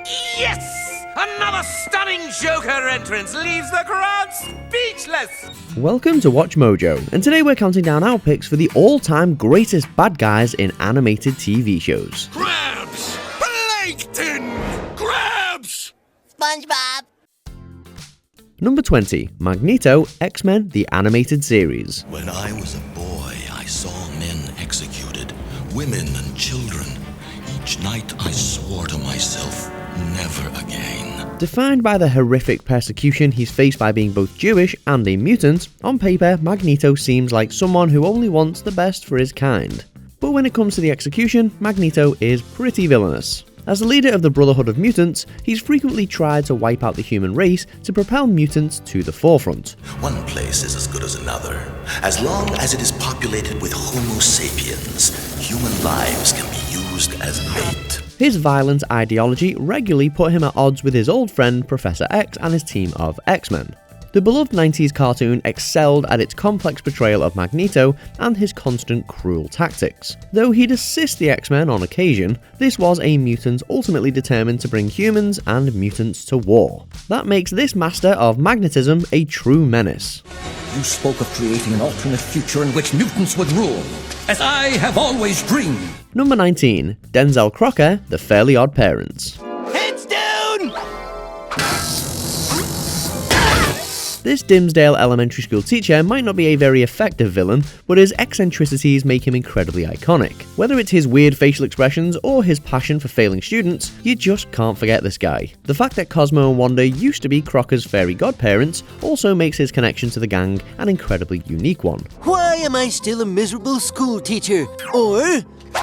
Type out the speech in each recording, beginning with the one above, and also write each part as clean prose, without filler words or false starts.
Yes! Another stunning Joker entrance leaves the crowd speechless! Welcome to Watch Mojo, and today we're counting down our picks for the all-time greatest bad guys in animated TV shows. Crabs! Plankton! Crabs! SpongeBob! Number 20, Magneto XMen The Animated Series. When I was a boy, I saw men executed, women and children. Each night I swore to myself, never again. Defined by the horrific persecution he's faced by being both Jewish and a mutant, on paper, Magneto seems like someone who only wants the best for his kind. But when it comes to the execution, Magneto is pretty villainous. As the leader of the Brotherhood of Mutants, he's frequently tried to wipe out the human race to propel mutants to the forefront. One place is as good as another. As long as it is populated with Homo sapiens, human lives can be used as bait. His violent ideology regularly put him at odds with his old friend Professor X and his team of X-Men. The beloved 90s cartoon excelled at its complex portrayal of Magneto and his constant cruel tactics. Though he'd assist the X-Men on occasion, this was a mutant ultimately determined to bring humans and mutants to war. That makes this master of magnetism a true menace. You spoke of creating an alternate future in which mutants would rule, as I have always dreamed. Number 19, Denzel Crocker, The Fairly Odd Parents. Heads down! This Dimsdale elementary school teacher might not be a very effective villain, but his eccentricities make him incredibly iconic. Whether it's his weird facial expressions or his passion for failing students, you just can't forget this guy. The fact that Cosmo and Wanda used to be Crocker's fairy godparents also makes his connection to the gang an incredibly unique one. Why am I still a miserable school teacher? Or,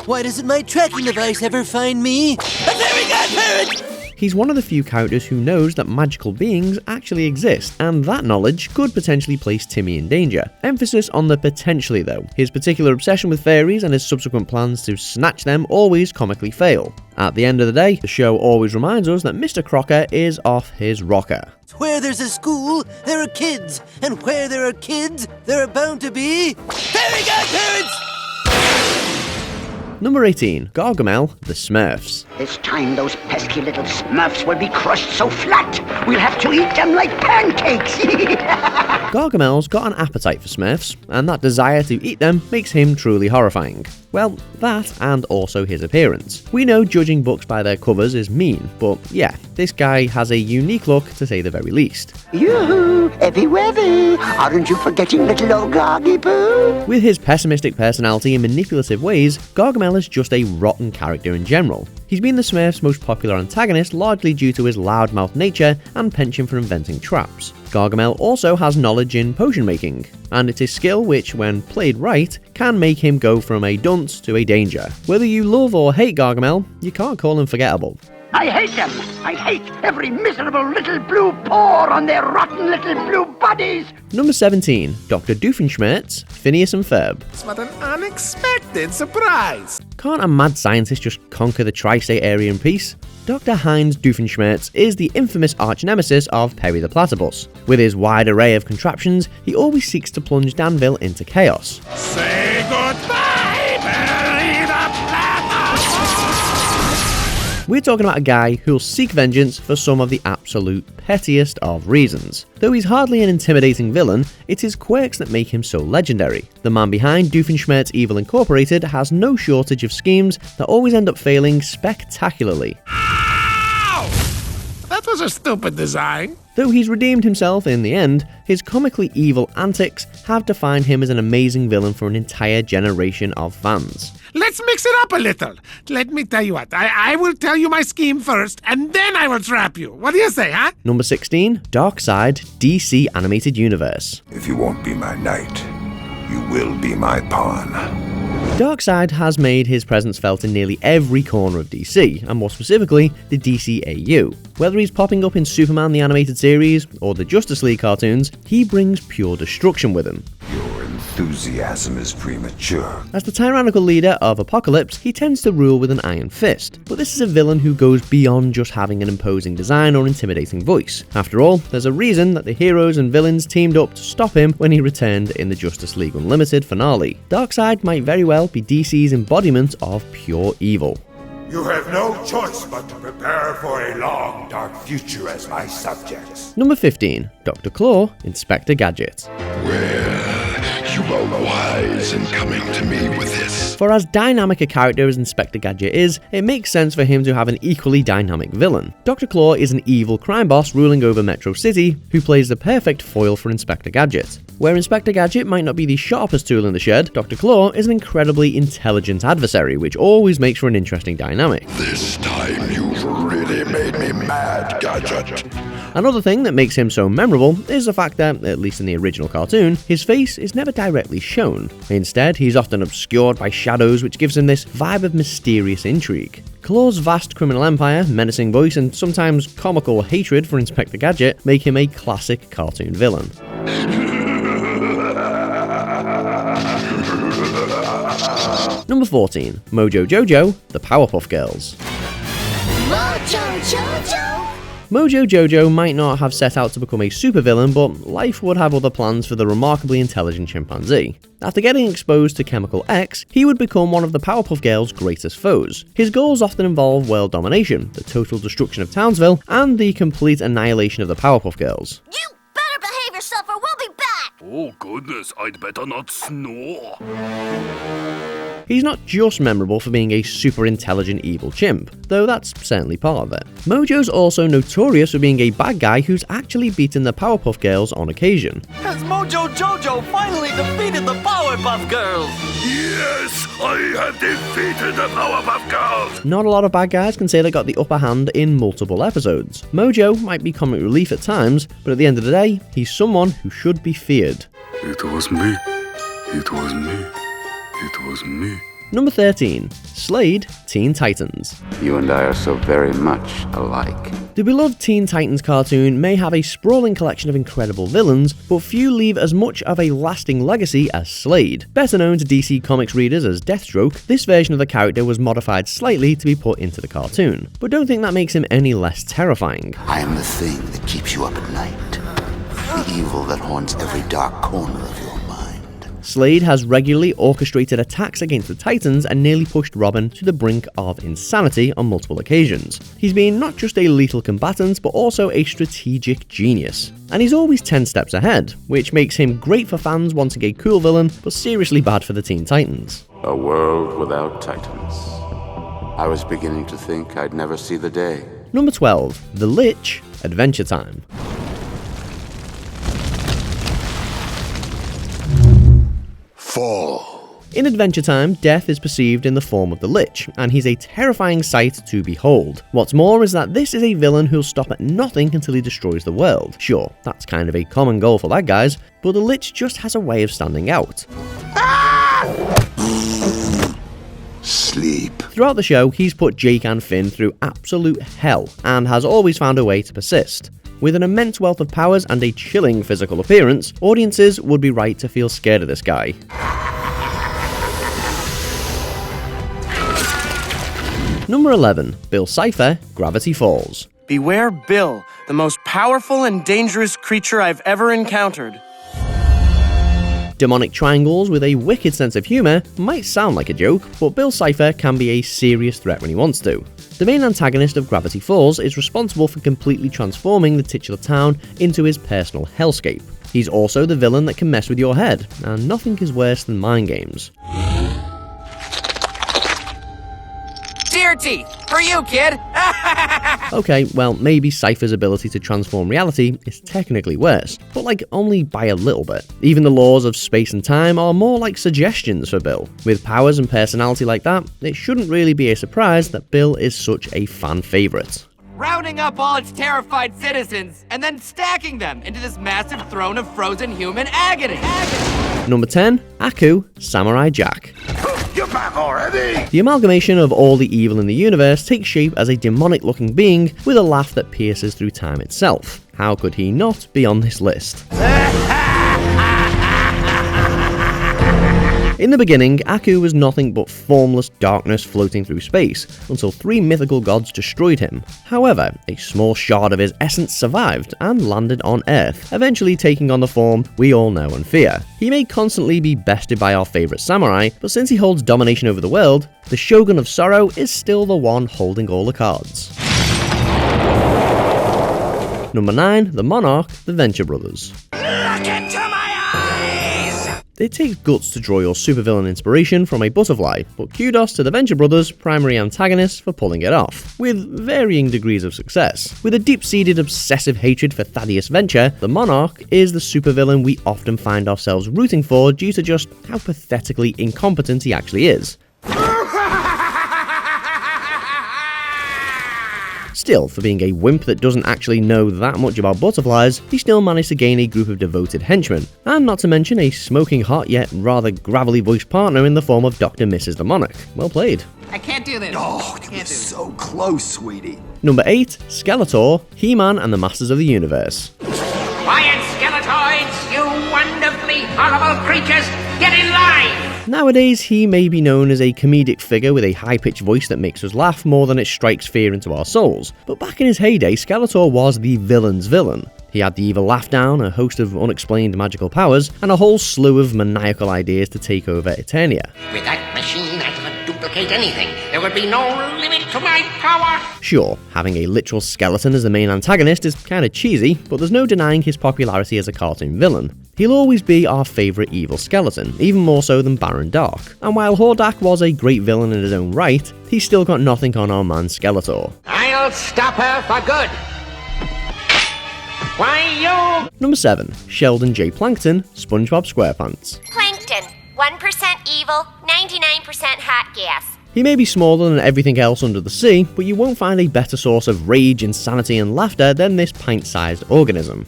why doesn't my tracking device ever find me? A fairy godparent! He's one of the few characters who knows that magical beings actually exist, and that knowledge could potentially place Timmy in danger. Emphasis on the potentially though. His particular obsession with fairies and his subsequent plans to snatch them always comically fail. At the end of the day, the show always reminds us that Mr. Crocker is off his rocker. Where there's a school, there are kids. And where there are kids, there are bound to be fairy godparents! Number 18, Gargamel, the Smurfs. This time those pesky little Smurfs will be crushed so flat, we'll have to eat them like pancakes. Gargamel's got an appetite for Smurfs, and that desire to eat them makes him truly horrifying. Well, that and also his appearance. We know judging books by their covers is mean, but yeah, this guy has a unique look to say the very least. Yoo-hoo, heavy weather, aren't you forgetting little old Gargy Boo? With his pessimistic personality and manipulative ways, Gargamel is just a rotten character in general. He's been the Smurfs' most popular antagonist largely due to his loudmouth nature and penchant for inventing traps. Gargamel also has knowledge in potion making, and it's his skill which, when played right, can make him go from a dunce to a danger. Whether you love or hate Gargamel, you can't call him forgettable. I hate them. I hate every miserable little blue paw on their rotten little blue bodies. Number 17, Dr. Doofenshmirtz, Phineas and Ferb. What an unexpected surprise! Can't a mad scientist just conquer the tri-state area in peace? Dr. Heinz Doofenshmirtz is the infamous arch-nemesis of Perry the Platypus. With his wide array of contraptions, he always seeks to plunge Danville into chaos. Say goodbye, Perry the Platypus! We're talking about a guy who'll seek vengeance for some of the absolute pettiest of reasons. Though he's hardly an intimidating villain, it's his quirks that make him so legendary. The man behind Doofenshmirtz Evil Incorporated has no shortage of schemes that always end up failing spectacularly. Ow! That was a stupid design. Though he's redeemed himself in the end, his comically evil antics have defined him as an amazing villain for an entire generation of fans. Let's mix it up a little. Let me tell you what, I will tell you my scheme first, and then I will trap you. What do you say, huh? Number 16, Darkseid, DC Animated Universe. If you won't be my knight, you will be my pawn. Darkseid has made his presence felt in nearly every corner of DC, and more specifically, the DCAU. Whether he's popping up in Superman the Animated Series or the Justice League cartoons, he brings pure destruction with him. Your enthusiasm is premature. As the tyrannical leader of Apocalypse, he tends to rule with an iron fist, but this is a villain who goes beyond just having an imposing design or intimidating voice. After all, there's a reason that the heroes and villains teamed up to stop him when he returned in the Justice League Unlimited finale. Darkseid might very well be DC's embodiment of pure evil. You have no choice but to prepare for a long, dark future as my subjects. Number 15. Dr. Claw, Inspector Gadget. You are wise in coming to me with this. For as dynamic a character as Inspector Gadget is, it makes sense for him to have an equally dynamic villain. Dr. Claw is an evil crime boss ruling over Metro City, who plays the perfect foil for Inspector Gadget. Where Inspector Gadget might not be the sharpest tool in the shed, Dr. Claw is an incredibly intelligent adversary, which always makes for an interesting dynamic. This time you've really made me mad, Gadget. Another thing that makes him so memorable is the fact that, at least in the original cartoon, his face is never directly shown. Instead, he's often obscured by shadows, which gives him this vibe of mysterious intrigue. Claw's vast criminal empire, menacing voice, and sometimes comical hatred for Inspector Gadget make him a classic cartoon villain. Number 14. Mojo Jojo, the Powerpuff Girls. Mojo Jojo! Mojo Jojo might not have set out to become a supervillain, but life would have other plans for the remarkably intelligent chimpanzee. After getting exposed to Chemical X, he would become one of the Powerpuff Girls' greatest foes. His goals often involve world domination, the total destruction of Townsville, and the complete annihilation of the Powerpuff Girls. You better behave yourself or we'll be back! Oh goodness, I'd better not snore. He's not just memorable for being a super intelligent evil chimp, though that's certainly part of it. Mojo's also notorious for being a bad guy who's actually beaten the Powerpuff Girls on occasion. Has Mojo Jojo finally defeated the Powerpuff Girls? Yes, I have defeated the Powerpuff Girls. Not a lot of bad guys can say they got the upper hand in multiple episodes. Mojo might be comic relief at times, but at the end of the day, he's someone who should be feared. It was me. It was me. It was me. Number 13. Slade, Teen Titans. You and I are so very much alike. The beloved Teen Titans cartoon may have a sprawling collection of incredible villains, but few leave as much of a lasting legacy as Slade. Better known to DC Comics readers as Deathstroke, this version of the character was modified slightly to be put into the cartoon. But don't think that makes him any less terrifying. I am the thing that keeps you up at night. The evil that haunts every dark corner of your mind. Slade has regularly orchestrated attacks against the Titans and nearly pushed Robin to the brink of insanity on multiple occasions. He's been not just a lethal combatant, but also a strategic genius. And he's always 10 steps ahead, which makes him great for fans wanting a cool villain, but seriously bad for the Teen Titans. A world without Titans. I was beginning to think I'd never see the day. Number 12. The Lich, Adventure Time. Fall. In Adventure Time, death is perceived in the form of the Lich, and he's a terrifying sight to behold. What's more is that this is a villain who'll stop at nothing until he destroys the world. Sure, that's kind of a common goal for bad guys, but the Lich just has a way of standing out. Sleep. Throughout the show, he's put Jake and Finn through absolute hell, and has always found a way to persist. With an immense wealth of powers and a chilling physical appearance, audiences would be right to feel scared of this guy. Number 11. Bill Cipher, Gravity Falls. Beware Bill, the most powerful and dangerous creature I've ever encountered. Demonic triangles with a wicked sense of humour might sound like a joke, but Bill Cipher can be a serious threat when he wants to. The main antagonist of Gravity Falls is responsible for completely transforming the titular town into his personal hellscape. He's also the villain that can mess with your head, and nothing is worse than mind games. Deer teeth! For you, kid! Okay, well, maybe Cypher's ability to transform reality is technically worse, but like only by a little bit. Even the laws of space and time are more like suggestions for Bill. With powers and personality like that, it shouldn't really be a surprise that Bill is such a fan favourite. Rounding up all its terrified citizens, and then stacking them into this massive throne of frozen human agony. Number 10. Aku, Samurai Jack. You're back already? The amalgamation of all the evil in the universe takes shape as a demonic-looking being with a laugh that pierces through time itself. How could he not be on this list? In the beginning, Aku was nothing but formless darkness floating through space, until 3 mythical gods destroyed him. However, a small shard of his essence survived and landed on Earth, eventually taking on the form we all know and fear. He may constantly be bested by our favourite samurai, but since he holds domination over the world, the Shogun of Sorrow is still the one holding all the cards. Number 9, the Monarch, the Venture Brothers. Look into my eyes! It takes guts to draw your supervillain inspiration from a butterfly, but kudos to the Venture Brothers' primary antagonists for pulling it off, with varying degrees of success. With a deep-seated obsessive hatred for Thaddeus Venture, the Monarch is the supervillain we often find ourselves rooting for due to just how pathetically incompetent he actually is. Still, for being a wimp that doesn't actually know that much about butterflies, he still managed to gain a group of devoted henchmen, and not to mention a smoking hot yet rather gravelly voiced partner in the form of Dr. Mrs. the Monarch. Well played. I can't do this. Oh, you were so close, sweetie. Number 8, Skeletor, He-Man and the Masters of the Universe. Quiet, Skeletoids, you wonderfully horrible creatures! Get in line! Nowadays, he may be known as a comedic figure with a high-pitched voice that makes us laugh more than it strikes fear into our souls, but back in his heyday, Skeletor was the villain's villain. He had the evil laugh down, a host of unexplained magical powers, and a whole slew of maniacal ideas to take over Eternia. With that machine, I could duplicate anything. There would be no limit to my power. Sure, having a literal skeleton as the main antagonist is kinda cheesy, but there's no denying his popularity as a cartoon villain. He'll always be our favourite evil skeleton, even more so than Baron Dark. And while Hordak was a great villain in his own right, he's still got nothing on our man Skeletor. I'll stop her for good. Why, you... Number 7, Sheldon J. Plankton, SpongeBob SquarePants. Plankton, 1% evil, 99% hot gas. He may be smaller than everything else under the sea, but you won't find a better source of rage, insanity and laughter than this pint-sized organism.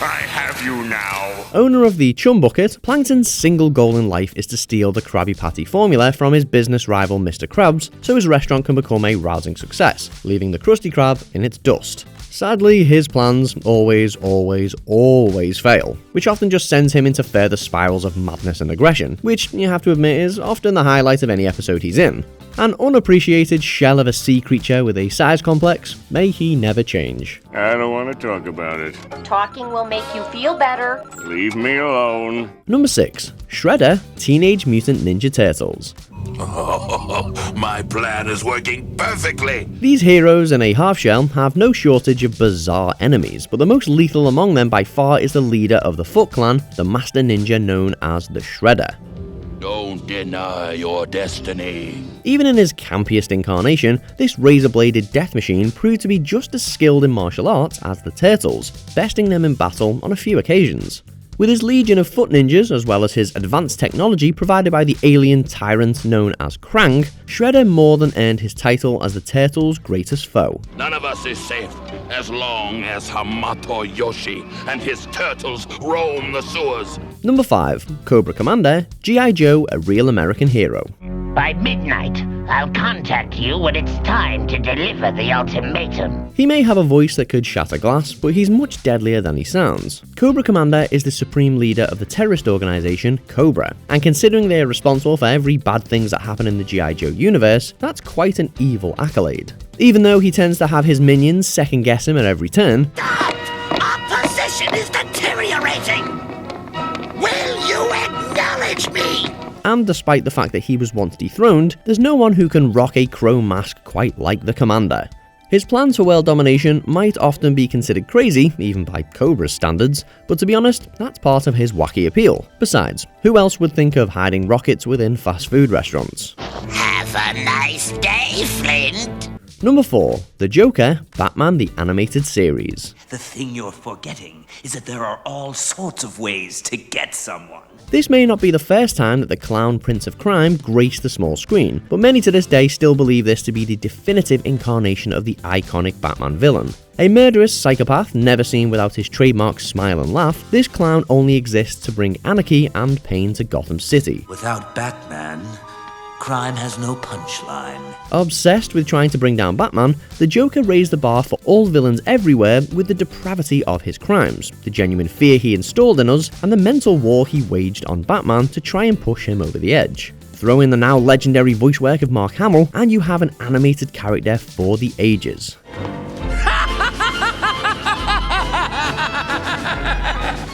I have you now. Owner of the Chum Bucket, Plankton's single goal in life is to steal the Krabby Patty formula from his business rival Mr. Krabs so his restaurant can become a rousing success, leaving the Krusty Krab in its dust. Sadly, his plans always fail, which often just sends him into further spirals of madness and aggression, which, you have to admit, is often the highlight of any episode he's in. An unappreciated shell of a sea creature with a size complex, may he never change. I don't want to talk about it. Talking will make you feel better. Leave me alone. Number 6, Shredder, Teenage Mutant Ninja Turtles. Oh, my plan is working perfectly. These heroes in a half-shell have no shortage of bizarre enemies, but the most lethal among them by far is the leader of the Foot Clan, the master ninja known as the Shredder. Don't deny your destiny. Even in his campiest incarnation, this razor-bladed death machine proved to be just as skilled in martial arts as the Turtles, besting them in battle on a few occasions. With his legion of foot ninjas, as well as his advanced technology provided by the alien tyrant known as Krang, Shredder more than earned his title as the Turtles' greatest foe. None of us is safe as long as Hamato Yoshi and his turtles roam the sewers. Number 5, Cobra Commander, G.I. Joe, a real American hero. By midnight, I'll contact you when it's time to deliver the ultimatum. He may have a voice that could shatter glass, but he's much deadlier than he sounds. Cobra Commander is the supreme leader of the terrorist organization Cobra, and considering they are responsible for every bad things that happen in the G.I. Joe universe, that's quite an evil accolade. Even though he tends to have his minions second guess him at every turn. Our position is deteriorating! Will you acknowledge me? And despite the fact that he was once dethroned, there's no one who can rock a chrome mask quite like the Commander. His plans for world domination might often be considered crazy, even by Cobra's standards, but to be honest, that's part of his wacky appeal. Besides, who else would think of hiding rockets within fast food restaurants? Have a nice day, Flint. Number 4, The Joker, Batman the Animated Series. The thing you're forgetting is that there are all sorts of ways to get someone. This may not be the first time that the clown Prince of Crime graced the small screen, but many to this day still believe this to be the definitive incarnation of the iconic Batman villain. A murderous psychopath never seen without his trademark smile and laugh, this clown only exists to bring anarchy and pain to Gotham City. Without Batman, Crime has no punchline. Obsessed with trying to bring down Batman, the Joker raised the bar for all villains everywhere with the depravity of his crimes, the genuine fear he installed in us, and the mental war he waged on Batman to try and push him over the edge. Throw in the now legendary voice work of Mark Hamill, and you have an animated character for the ages.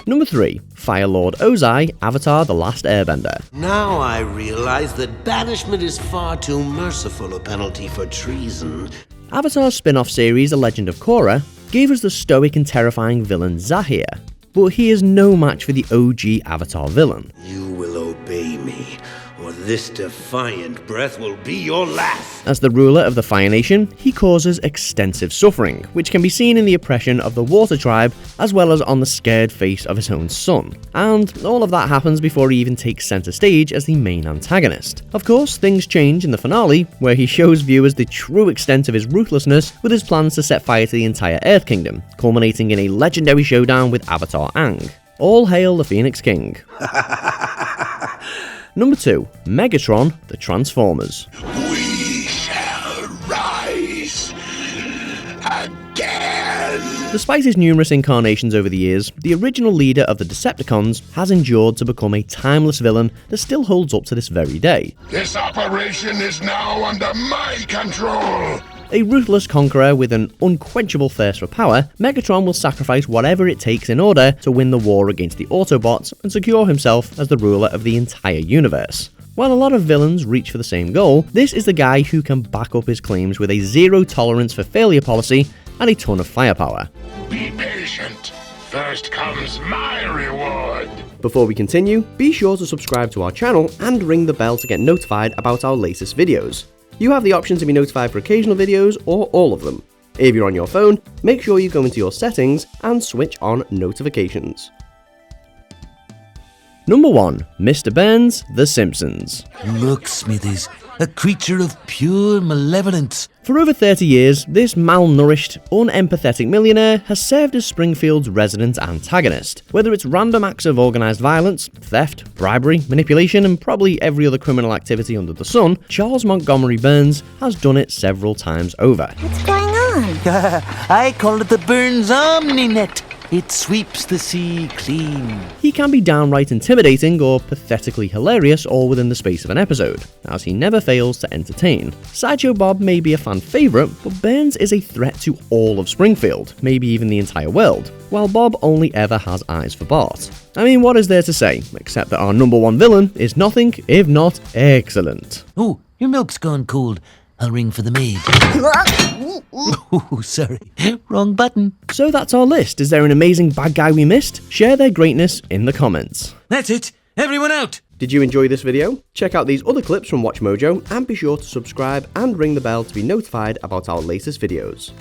Number 3. Firelord Ozai, Avatar: The Last Airbender. Now I realize that banishment is far too merciful a penalty for treason. Avatar's spin-off series, The Legend of Korra, gave us the stoic and terrifying villain Zahir, but he is no match for the OG Avatar villain. You will obey me, or this defiant breath will be your last. As the ruler of the Fire Nation, he causes extensive suffering, which can be seen in the oppression of the Water Tribe, as well as on the scared face of his own son. And all of that happens before he even takes center stage as the main antagonist. Of course, things change in the finale, where he shows viewers the true extent of his ruthlessness with his plans to set fire to the entire Earth Kingdom, culminating in a legendary showdown with Avatar Aang. All hail the Phoenix King. Number 2. Megatron: The Transformers. We shall rise again. Despite his numerous incarnations over the years, the original leader of the Decepticons has endured to become a timeless villain that still holds up to this very day. This operation is now under my control. A ruthless conqueror with an unquenchable thirst for power, Megatron will sacrifice whatever it takes in order to win the war against the Autobots and secure himself as the ruler of the entire universe. While a lot of villains reach for the same goal, this is the guy who can back up his claims with a zero tolerance for failure policy and a ton of firepower. Be patient. First comes my reward. Before we continue, be sure to subscribe to our channel and ring the bell to get notified about our latest videos. You have the option to be notified for occasional videos or all of them. If you're on your phone, make sure you go into your settings and switch on notifications. Number 1. Mr. Burns, The Simpsons. Look, Smithies, a creature of pure malevolence. For over 30 years, this malnourished, unempathetic millionaire has served as Springfield's resident antagonist. Whether it's random acts of organised violence, theft, bribery, manipulation, and probably every other criminal activity under the sun, Charles Montgomery Burns has done it several times over. What's going on? I call it the Burns Omni-Net. It sweeps the sea clean. He can be downright intimidating or pathetically hilarious all within the space of an episode, as he never fails to entertain. Sideshow Bob may be a fan favourite, but Burns is a threat to all of Springfield, maybe even the entire world, while Bob only ever has eyes for Bart. I mean, what is there to say, except that our number 1 villain is nothing if not excellent. Oh, your milk's gone cold. I'll ring for the maid. Oh, sorry. Wrong button. So that's our list. Is there an amazing bad guy we missed? Share their greatness in the comments. That's it. Everyone out. Did you enjoy this video? Check out these other clips from WatchMojo and be sure to subscribe and ring the bell to be notified about our latest videos.